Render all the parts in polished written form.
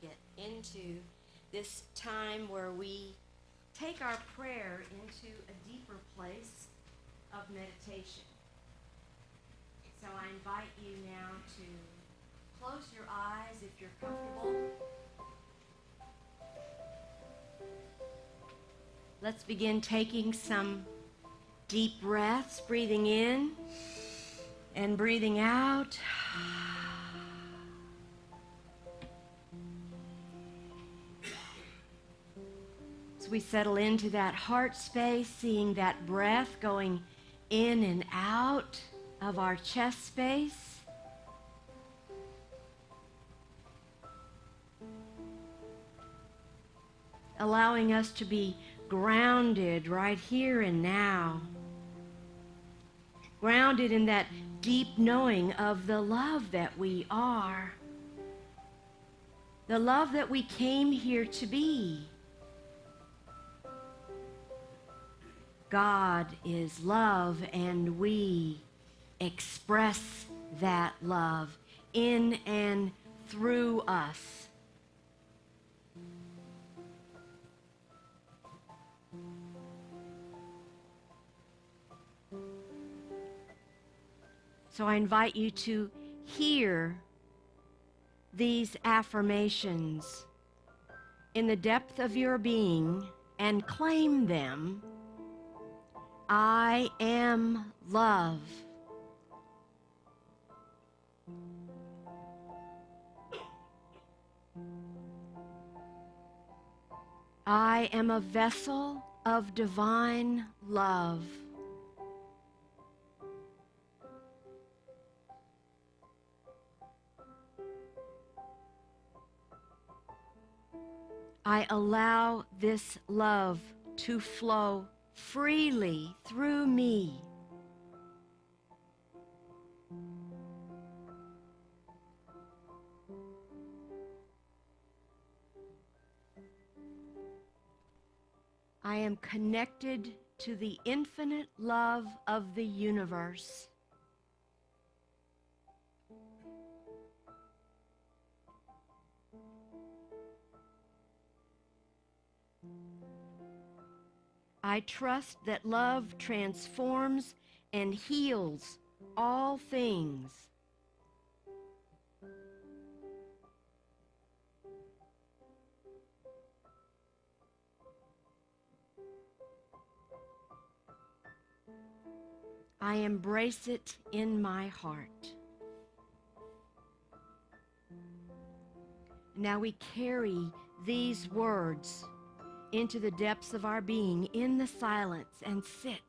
get into this time where we take our prayer into a deeper place of meditation. So I invite you now to close your eyes if you're comfortable. Let's begin taking some deep breaths, breathing in and breathing out. As we settle into that heart space, seeing that breath going in and out of our chest space. Allowing us to be grounded right here and now. Grounded in that deep knowing of the love that we are. The love that we came here to be. God is love, and we express that love in and through us. So I invite you to hear these affirmations in the depth of your being and claim them. I am love. I am a vessel of divine love. I allow this love to flow freely through me. I am connected to the infinite love of the universe. I trust that love transforms and heals all things. I embrace it in my heart. Now we carry these words into the depths of our being in the silence and sit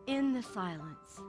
in the silence.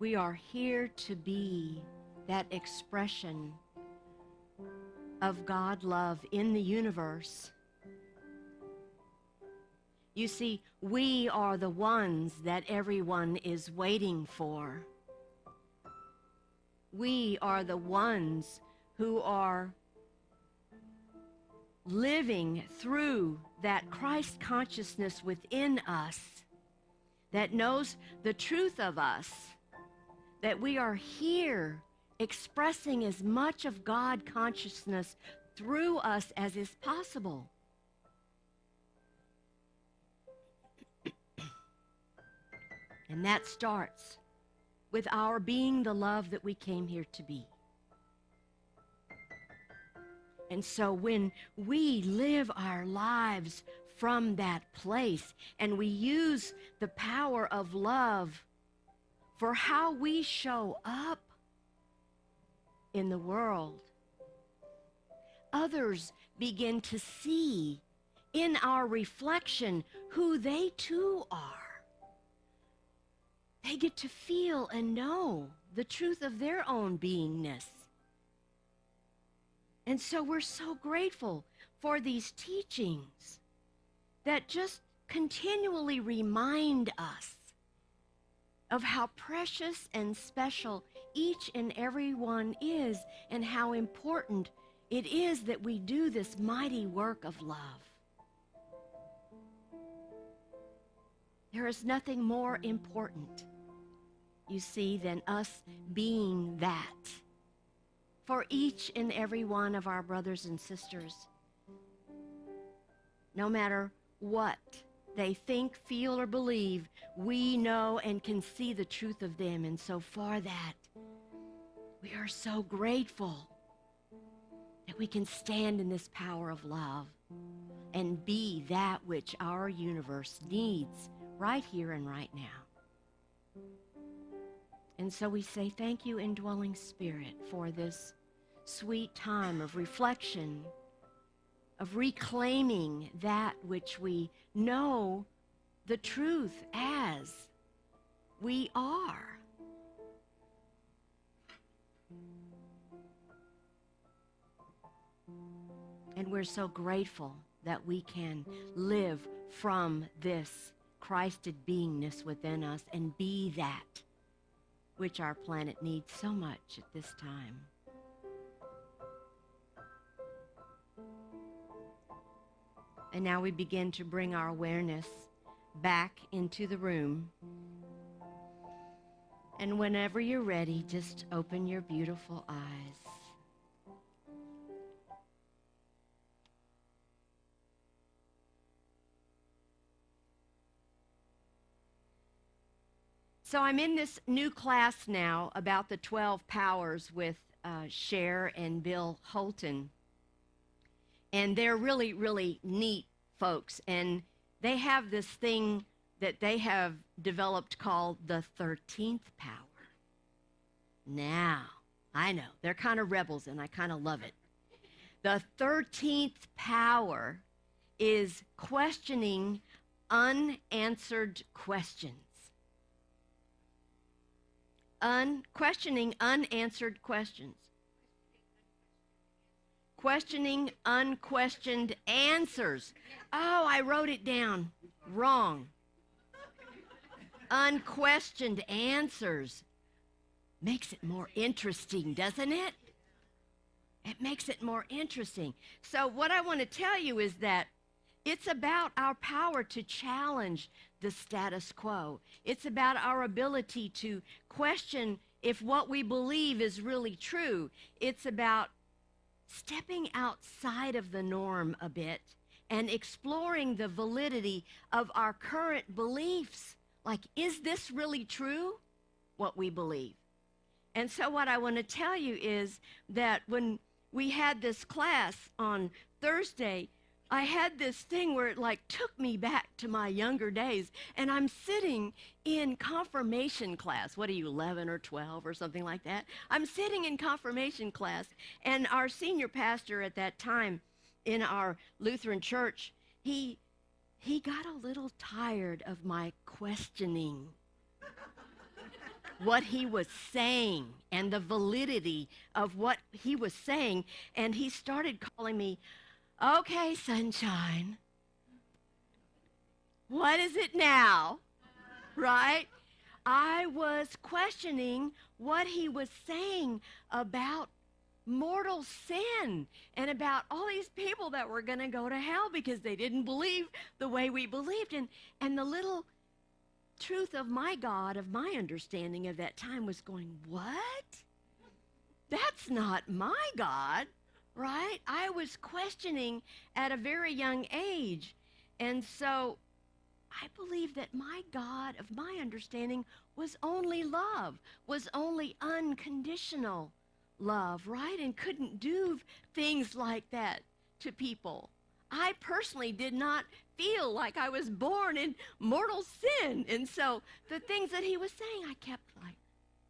We are here to be that expression of God love in the universe. You see, we are the ones that everyone is waiting for. We are the ones who are living through that Christ consciousness within us that knows the truth of us, that we are here expressing as much of God consciousness through us as is possible. And that starts with our being the love that we came here to be. And so when we live our lives from that place and we use the power of love for how we show up in the world, others begin to see in our reflection who they too are. They get to feel and know the truth of their own beingness. And so we're so grateful for these teachings that just continually remind us of how precious and special each and every one is, and how important it is that we do this mighty work of love. There is nothing more important, you see, than us being that for each and every one of our brothers and sisters. No matter what they think, feel, or believe, we know and can see the truth of them. And so for that, we are so grateful that we can stand in this power of love and be that which our universe needs right here and right now. And so we say thank you, indwelling Spirit, for this sweet time of reflection, of reclaiming that which we know the truth as we are. And we're so grateful that we can live from this Christed beingness within us and be that which our planet needs so much at this time. And now we begin to bring our awareness back into the room. And whenever you're ready, just open your beautiful eyes. So I'm in this new class now about the 12 powers with Cher and Bill Holton. And they're really, really neat folks. And they have this thing that they have developed called the 13th power. Now, I know, they're kind of rebels, and I kind of love it. The 13th power is questioning unanswered questions. Questioning unanswered questions. Questioning unquestioned answers. Oh, I wrote it down wrong. Unquestioned answers. Makes it more interesting, doesn't it? It makes it more interesting. So what I want to tell you is that it's about our power to challenge the status quo. It's about our ability to question if what we believe is really true. It's about stepping outside of the norm a bit and exploring the validity of our current beliefs. Like, is this really true, what we believe? And so what I want to tell you is that when we had this class on Thursday, I had this thing where it like took me back to my younger days, and I'm sitting in confirmation class. What are you, 11 or 12 or something like that? I'm sitting in confirmation class, and our senior pastor at that time in our Lutheran church, he got a little tired of my questioning what he was saying and the validity of what he was saying, and he started calling me, "Okay, sunshine, what is it now?" Right? I was questioning what he was saying about mortal sin and about all these people that were going to go to hell because they didn't believe the way we believed. And the little truth of my God, of my understanding of that time was going, what? That's not my God. Right? I was questioning at a very young age. And so I believe that my God of my understanding was only love, was only unconditional love, right? And couldn't do things like that to people. I personally did not feel like I was born in mortal sin. And so the things that he was saying, I kept like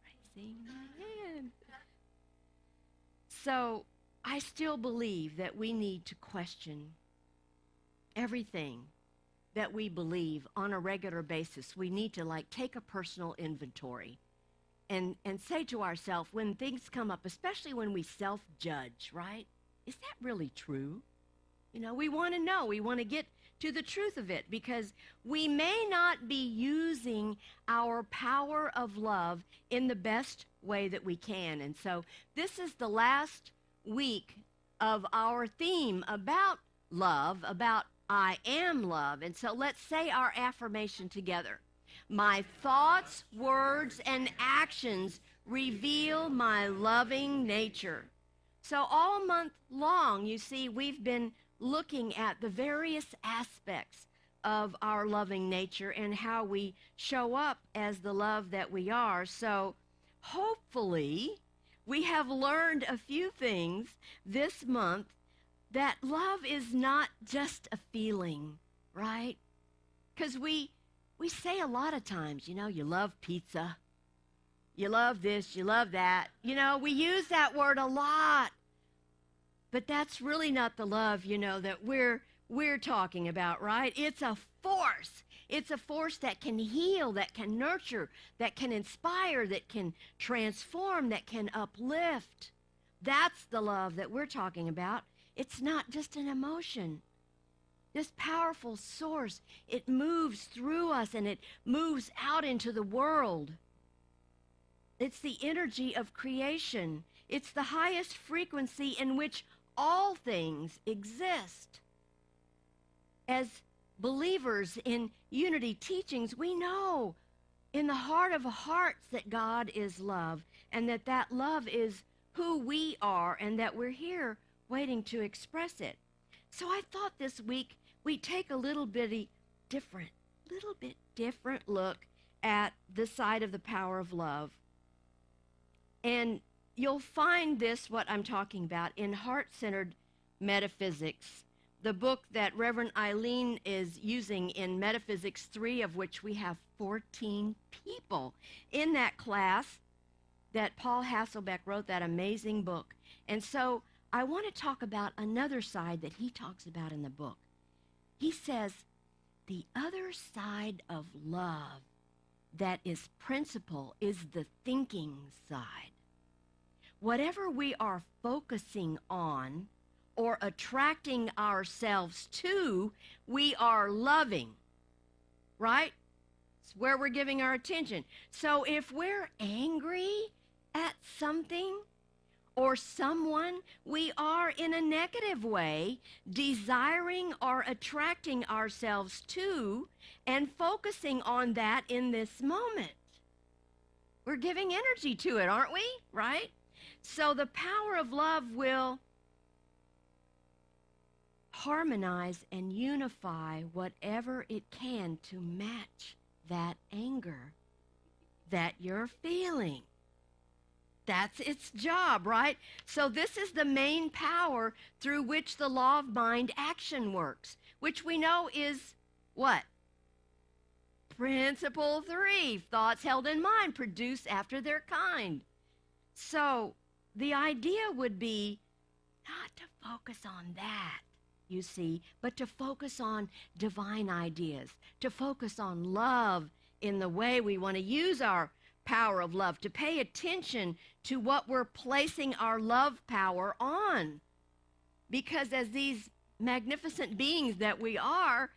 raising my hand. So I still believe that we need to question everything that we believe on a regular basis. We need to like take a personal inventory and say to ourselves when things come up, especially when we self-judge, right? Is that really true? You know, we want to know. We want to get to the truth of it because we may not be using our power of love in the best way that we can. And so this is the last week of our theme about love, about I am love. And so let's say our affirmation together. My thoughts, words, and actions reveal my loving nature. So all month long, you see, we've been looking at the various aspects of our loving nature and how we show up as the love that we are. So hopefully we have learned a few things this month that love is not just a feeling, right? Because we say a lot of times, you know, you love pizza, you love this, you love that. You know, we use that word a lot. But that's really not the love, you know, that we're talking about, right? It's a force. It's a force that can heal, that can nurture, that can inspire, that can transform, that can uplift. That's the love that we're talking about. It's not just an emotion. This powerful source, it moves through us and it moves out into the world. It's the energy of creation. It's the highest frequency in which all things exist. As believers in unity teachings, we know in the heart of hearts that God is love and that love is who we are and that we're here waiting to express it. So I thought this week we'd take a little bit different look at the side of the power of love. And you'll find this, what I'm talking about, in Heart-Centered Metaphysics, the book that Reverend Eileen is using in Metaphysics 3, of which we have 14 people in that class that Paul Hasselbeck wrote, that amazing book. And so I want to talk about another side that he talks about in the book. He says, the other side of love that is principle is the thinking side. Whatever we are focusing on or attracting ourselves to, we are loving, right? It's where we're giving our attention. So if we're angry at something or someone, we are in a negative way desiring or attracting ourselves to and focusing on that in this moment. We're giving energy to it, aren't we? Right? So the power of love will harmonize and unify whatever it can to match that anger that you're feeling. That's its job, right? So this is the main power through which the law of mind action works, which we know is what? Principle 3, thoughts held in mind produce after their kind. So the idea would be not to focus on that, you see, but to focus on divine ideas, to focus on love in the way we want to use our power of love, to pay attention to what we're placing our love power on. Because as these magnificent beings that we are,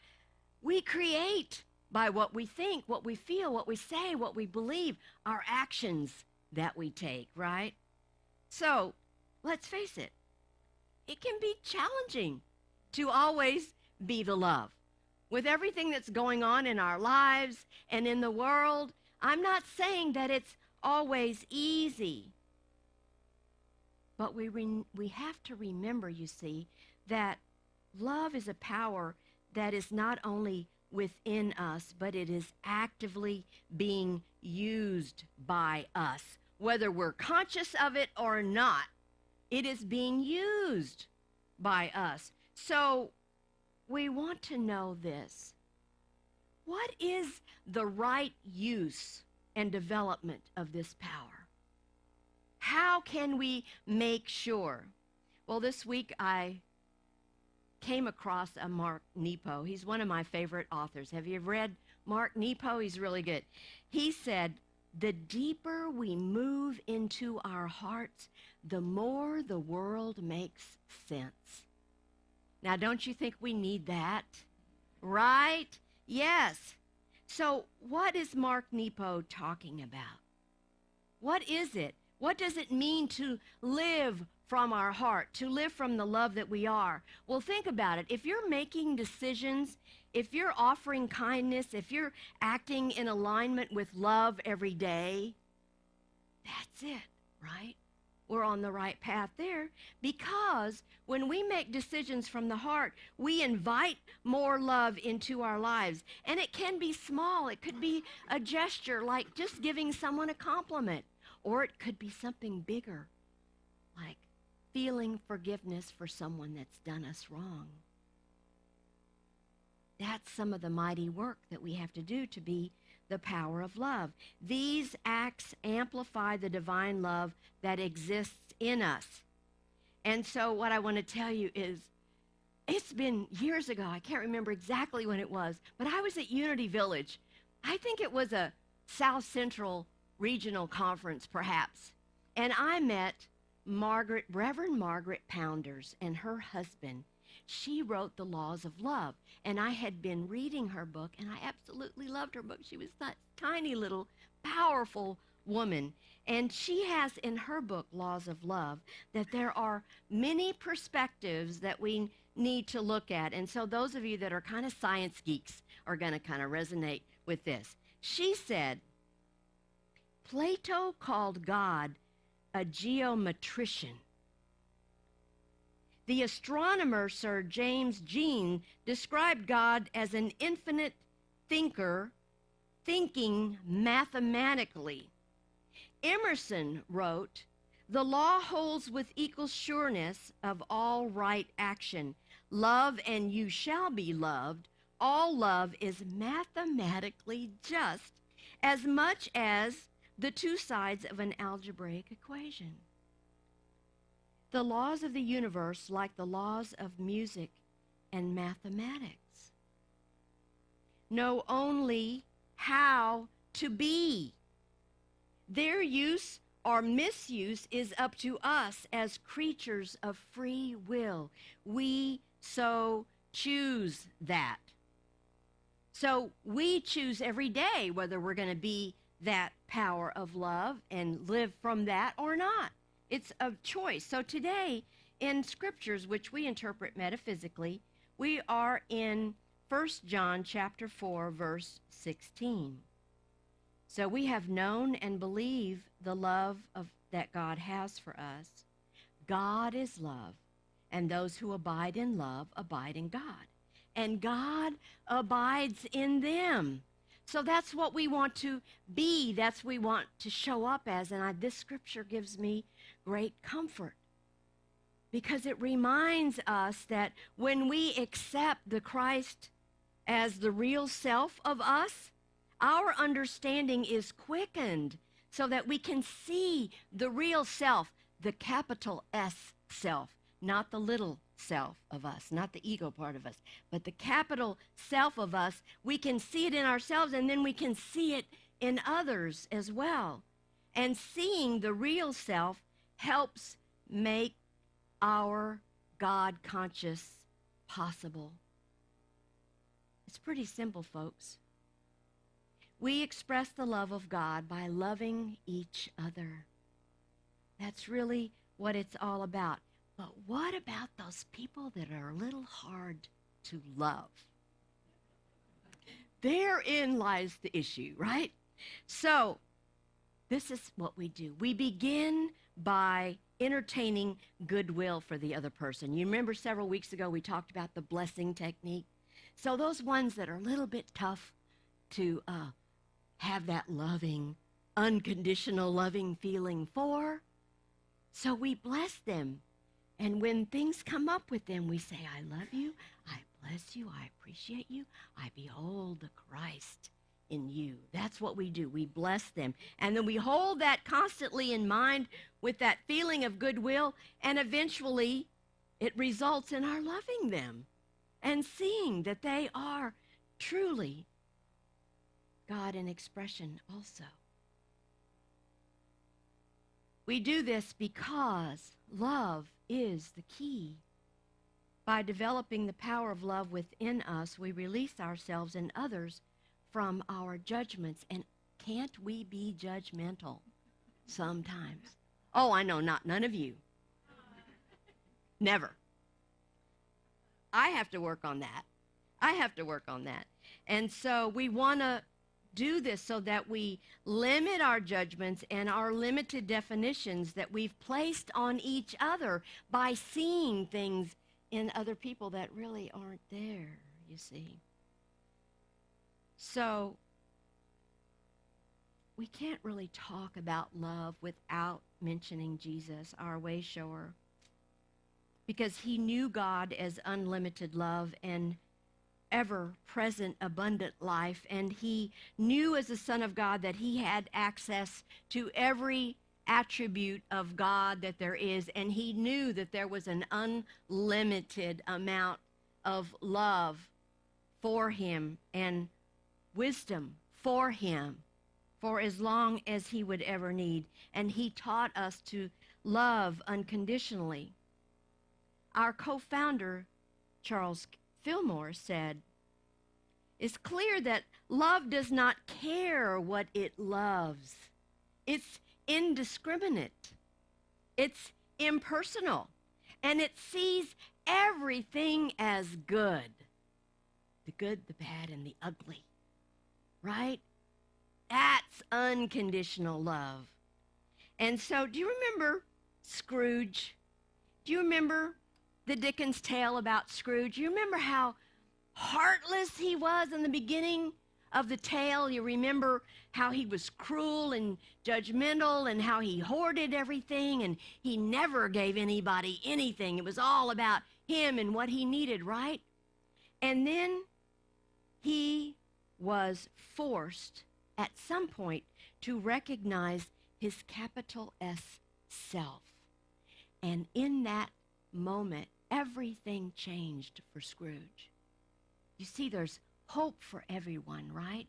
we create by what we think, what we feel, what we say, what we believe, our actions that we take, right? So let's face it, it can be challenging to always be the love. With everything that's going on in our lives and in the world, I'm not saying that it's always easy. But we have to remember, you see, that love is a power that is not only within us, but it is actively being used by us. Whether we're conscious of it or not, it is being used by us. So we want to know this. What is the right use and development of this power? How can we make sure? Well, this week I came across a Mark Nepo. He's one of my favorite authors. Have you read Mark Nepo? He's really good. He said, the deeper we move into our hearts, the more the world makes sense. Now, don't you think we need that? Right? Yes. So what is Mark Nepo talking about? What is it? What does it mean to live from our heart, to live from the love that we are? Well, think about it. If you're making decisions, if you're offering kindness, if you're acting in alignment with love every day, that's it, right? We're on the right path there, because when we make decisions from the heart, we invite more love into our lives. And it can be small. It could be a gesture like just giving someone a compliment, or it could be something bigger, like feeling forgiveness for someone that's done us wrong. That's some of the mighty work that we have to do to be the power of love. These acts amplify the divine love that exists in us. And so what I want to tell you is, it's been years ago. I can't remember exactly when it was, but I was at Unity Village. I think it was a South Central regional conference, perhaps. And I met Reverend Margaret Pounders and her husband. She wrote The Laws of Love, and I had been reading her book, and I absolutely loved her book. She was that tiny little powerful woman, and she has in her book, Laws of Love, that there are many perspectives that we need to look at. And so those of you that are kind of science geeks are going to kind of resonate with this. She said, Plato called God a geometrician. The astronomer Sir James Jean described God as an infinite thinker, thinking mathematically. Emerson wrote, the law holds with equal sureness of all right action. Love and you shall be loved. All love is mathematically just as much as the two sides of an algebraic equation. The laws of the universe, like the laws of music and mathematics, know only how to be. Their use or misuse is up to us as creatures of free will. We so choose that. So we choose every day whether we're going to be that power of love and live from that or not. It's a choice. So today in scriptures, which we interpret metaphysically, we are in 1 John chapter 4, verse 16. So we have known and believe the love that God has for us. God is love, and those who abide in love abide in God, and God abides in them. So that's what we want to be. That's what we want to show up as. And this scripture gives me great comfort, because it reminds us that when we accept the Christ as the real self of us, our understanding is quickened so that we can see the real self, the capital S self, not the little self of us, not the ego part of us, but the capital self of us. We can see it in ourselves, and then we can see it in others as well. And seeing the real self helps make our God conscious possible. It's pretty simple, folks. We express the love of God by loving each other. That's really what it's all about. But what about those people that are a little hard to love? Therein lies the issue, right? So this is what we do. We begin by entertaining goodwill for the other person. You remember several weeks ago we talked about the blessing technique? So those ones that are a little bit tough to have that loving, unconditional loving feeling for, so we bless them. And when things come up with them, we say, I love you, I bless you, I appreciate you, I behold the Christ in you. That's what we do. We bless them. And then we hold that constantly in mind with that feeling of goodwill, and eventually it results in our loving them and seeing that they are truly God in expression also. We do this because love is the key. By developing the power of love within us, we release ourselves and others from our judgments. And can't we be judgmental sometimes? Oh, I know, none of you. Never. I have to work on that. And so we want to do this so that we limit our judgments and our limited definitions that we've placed on each other by seeing things in other people that really aren't there, you see. So we can't really talk about love without mentioning Jesus, our way shower, because he knew God as unlimited love and ever-present abundant life, and he knew as the Son of God that he had access to every attribute of God that there is, and he knew that there was an unlimited amount of love for him and wisdom for him for as long as he would ever need, and he taught us to love unconditionally. Our co-founder, Charles Fillmore, said, "It's clear that love does not care what it loves. It's indiscriminate. It's impersonal. And it sees everything as good. The good, the bad, and the ugly." Right? That's unconditional love. And so, do you remember Scrooge? Do you remember the Dickens tale about Scrooge? You remember how heartless he was in the beginning of the tale? You remember how he was cruel and judgmental and how he hoarded everything and he never gave anybody anything. It was all about him and what he needed, right? And then he was forced at some point to recognize his capital S self. And in that moment, everything changed for Scrooge. You see, there's hope for everyone, right?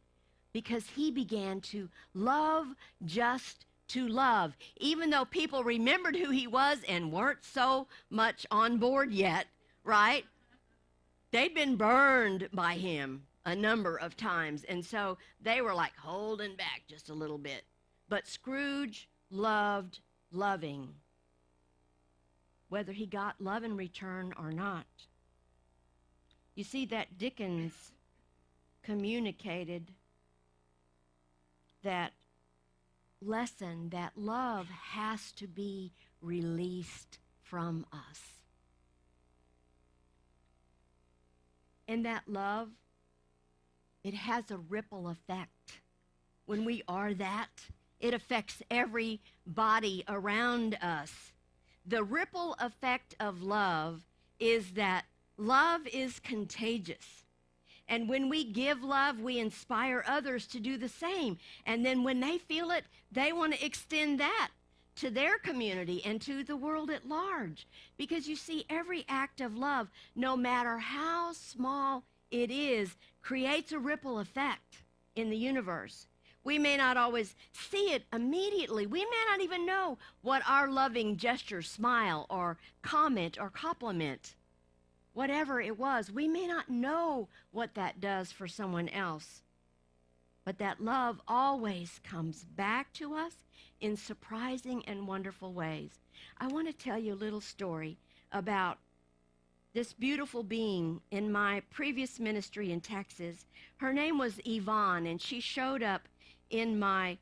Because he began to love just to love, even though people remembered who he was and weren't so much on board yet, right? They'd been burned by him a number of times, and so they were like holding back just a little bit. But Scrooge loved loving, whether he got love in return or not. You see, that Dickens communicated that lesson that love has to be released from us. And that love, it has a ripple effect. When we are that, it affects everybody around us. The ripple effect of love is that love is contagious. And when we give love, we inspire others to do the same. And then when they feel it, they want to extend that to their community and to the world at large. Because you see, every act of love, no matter how small it is, creates a ripple effect in the universe. We may not always see it immediately. We may not even know what our loving gesture, smile, or comment, or compliment, whatever it was, we may not know what that does for someone else. But that love always comes back to us in surprising and wonderful ways. I want to tell you a little story about this beautiful being in my previous ministry in Texas. Her name was Yvonne, and she showed up in my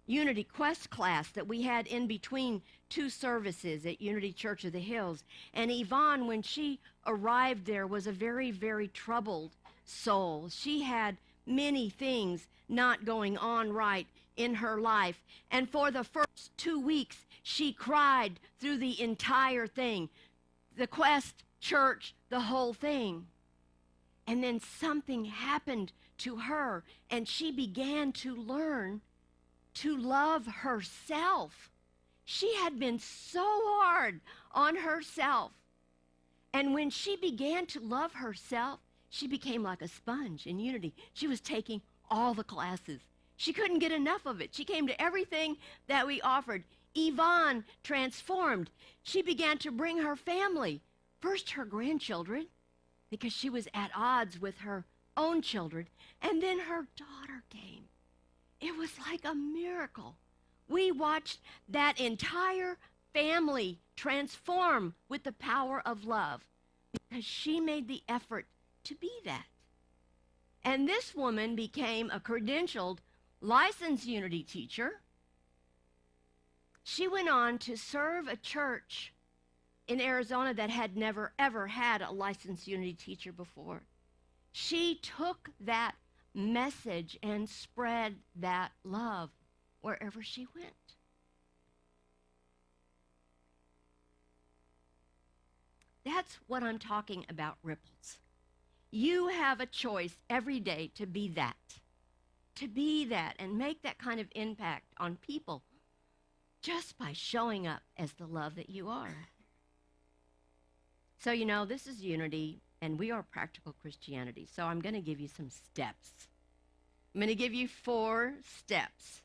Unity Quest class that we had in between two services at Unity Church of the Hills. And Yvonne, when she arrived there, was a very, very troubled soul. She had many things not going on right in her life. And for the first 2 weeks, she cried through the entire thing. The Quest Church, the whole thing. And then something happened to her, and she began to learn to love herself. She had been so hard on herself. And when she began to love herself, she became like a sponge in Unity. She was taking all the classes. She couldn't get enough of it. She came to everything that we offered. Yvonne transformed. She began to bring her family, first her grandchildren, because she was at odds with her own children, and then her daughter came. It was like a miracle. We watched that entire family transform with the power of love because she made the effort to be that. And this woman became a credentialed, licensed Unity teacher. She went on to serve a church in Arizona that had never, ever had a licensed Unity teacher before. She took that message and spread that love wherever she went. That's what I'm talking about, ripples. You have a choice every day to be that and make that kind of impact on people just by showing up as the love that you are. So, this is Unity, and we are practical Christianity. So I'm going to give you some steps. I'm going to give you 4 steps.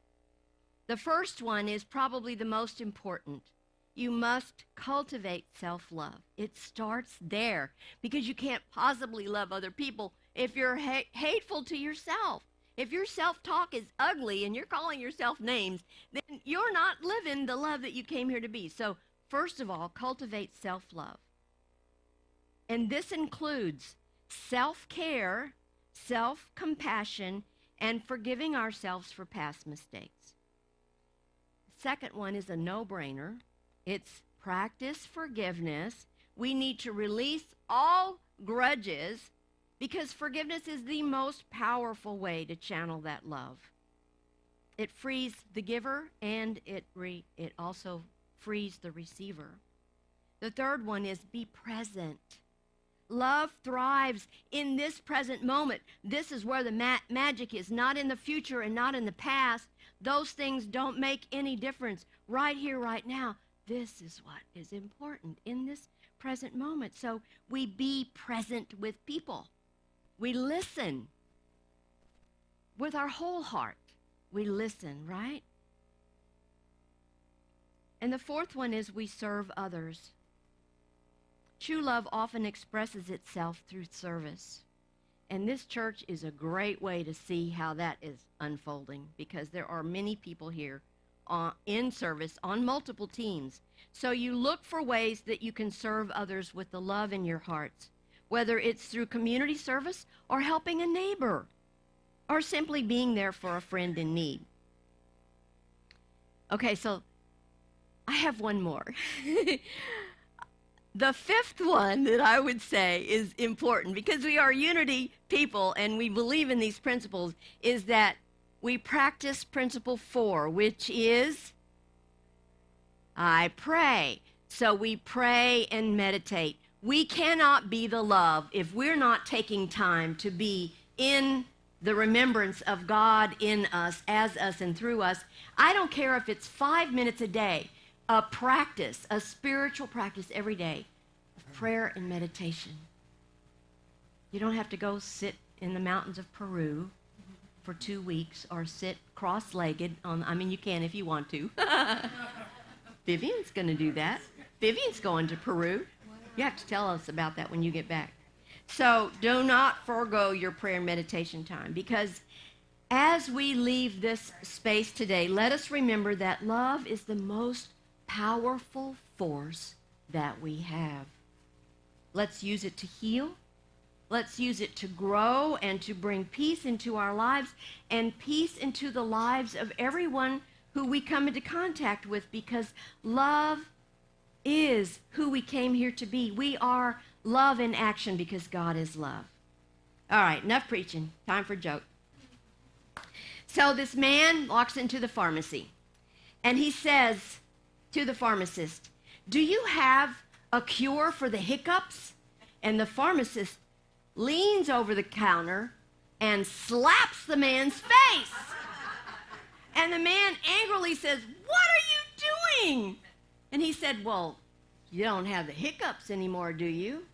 The first one is probably the most important. You must cultivate self-love. It starts there because you can't possibly love other people if you're hateful to yourself. If your self-talk is ugly and you're calling yourself names, then you're not living the love that you came here to be. So first of all, cultivate self-love. And this includes self-care, self-compassion, and forgiving ourselves for past mistakes. The second one is a no-brainer. It's practice forgiveness. We need to release all grudges because forgiveness is the most powerful way to channel that love. It frees the giver and it also frees the receiver. The third one is be present. Love thrives in this present moment. This is where the magic is, not in the future and not in the past. Those things don't make any difference. Right here, right now, this is what is important in this present moment. So we be present with people. We listen with our whole heart. We listen, right? And the fourth one is we serve others. True love often expresses itself through service. And this church is a great way to see how that is unfolding because there are many people here in service on multiple teams. So you look for ways that you can serve others with the love in your hearts, whether it's through community service or helping a neighbor or simply being there for a friend in need. Okay, so I have one more. The fifth one that I would say is important because we are Unity people and we believe in these principles is that we practice principle 4, which is I pray. So we pray and meditate. We cannot be the love if we're not taking time to be in the remembrance of God in us, as us, and through us. I don't care if it's 5 minutes a day. A practice, a spiritual practice every day of prayer and meditation. You don't have to go sit in the mountains of Peru for 2 weeks or sit cross-legged you can if you want to. Vivian's going to do that. Vivian's going to Peru. You have to tell us about that when you get back. So do not forego your prayer and meditation time because as we leave this space today, let us remember that love is the most powerful force that we have. Let's use it to heal. Let's use it to grow and to bring peace into our lives and peace into the lives of everyone who we come into contact with, because love is who we came here to be. We are love in action because God is love. All right, enough preaching. Time for a joke. So this man walks into the pharmacy, and he says to the pharmacist, "Do you have a cure for the hiccups?" And the pharmacist leans over the counter and slaps the man's face. And the man angrily says, "What are you doing?" And he said, "Well, you don't have the hiccups anymore, do you?"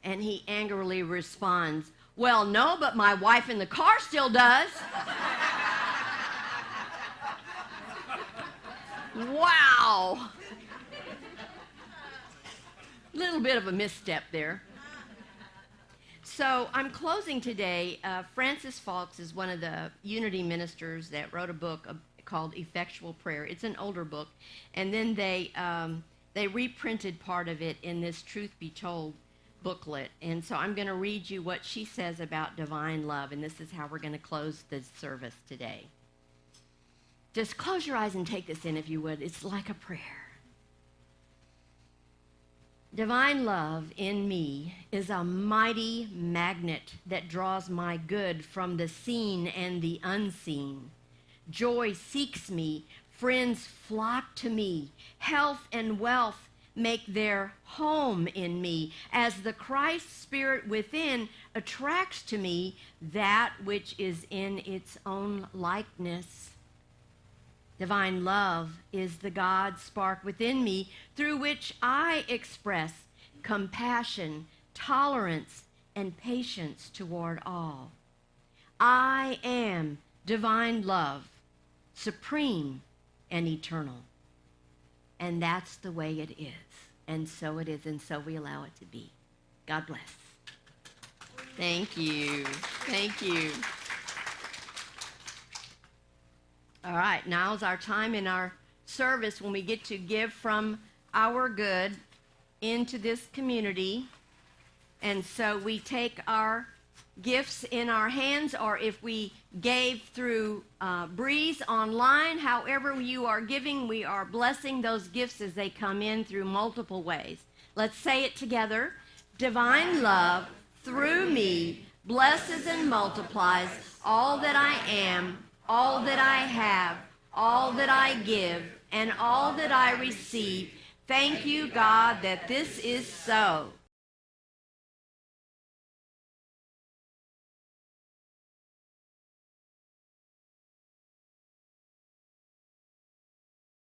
And he angrily responds, "Well, no, but my wife in the car still does." Wow. Little bit of a misstep there. So I'm closing today. Francis Fawkes is one of the Unity ministers that wrote a book called Effectual Prayer. It's an older book. And then they reprinted part of it in this Truth Be Told booklet. And so I'm going to read you what she says about divine love. And this is how we're going to close the service today. Just close your eyes and take this in if you would. It's like a prayer. Divine love in me is a mighty magnet that draws my good from the seen and the unseen. Joy seeks me, friends flock to me, health and wealth make their home in me, as the Christ Spirit within attracts to me that which is in its own likeness. Divine love is the God spark within me through which I express compassion, tolerance, and patience toward all. I am divine love, supreme and eternal. And that's the way it is. And so it is, and so we allow it to be. God bless. Thank you. Thank you. All right, now's our time in our service when we get to give from our good into this community. And so we take our gifts in our hands, or if we gave through Breeze online, however you are giving, we are blessing those gifts as they come in through multiple ways. Let's say it together. Divine love through me blesses and multiplies all that I am, all that I have, all that I give, and all that I receive. Thank you, God, that this is so.